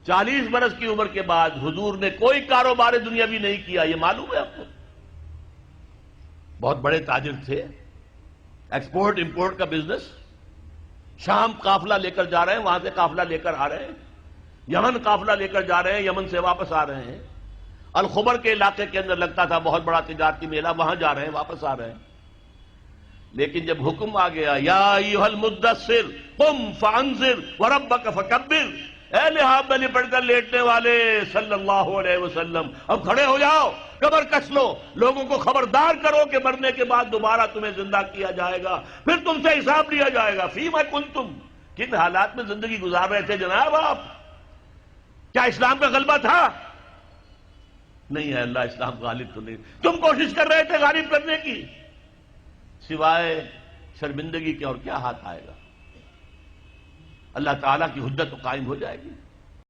40 برس کی عمر کے بعد حضور نے کوئی کاروبار دنیاوی نہیں کیا، یہ معلوم ہے آپ کو؟ بہت بڑے تاجر تھے، ایکسپورٹ امپورٹ کا بزنس، شام قافلہ لے کر جا رہے ہیں، وہاں سے قافلہ لے کر آ رہے ہیں، یمن قافلہ لے کر جا رہے ہیں، یمن سے واپس آ رہے ہیں، الخبر کے علاقے کے اندر لگتا تھا بہت بڑا تجارتی میلہ، وہاں جا رہے ہیں، واپس آ رہے ہیں۔ لیکن جب حکم آ گیا یا ایھا المدثر قم فانذر وربک فکبر، اے لحاف میں لپٹ کر لیٹنے والے صلی اللہ علیہ وسلم، اب کھڑے ہو جاؤ، کمر کس لو، لوگوں کو خبردار کرو کہ مرنے کے بعد دوبارہ تمہیں زندہ کیا جائے گا، پھر تم سے حساب لیا جائے گا۔ فیما کنتم، کن حالات میں زندگی گزار رہے تھے جناب آپ؟ کیا اسلام کا غلبہ تھا؟ نہیں ہے اللہ، اسلام غالب تو نہیں، تم کوشش کر رہے تھے غالب کرنے کی، سوائے شرمندگی کے اور کیا ہاتھ آئے گا؟ اللہ تعالیٰ کی حجت تو قائم ہو جائے گی۔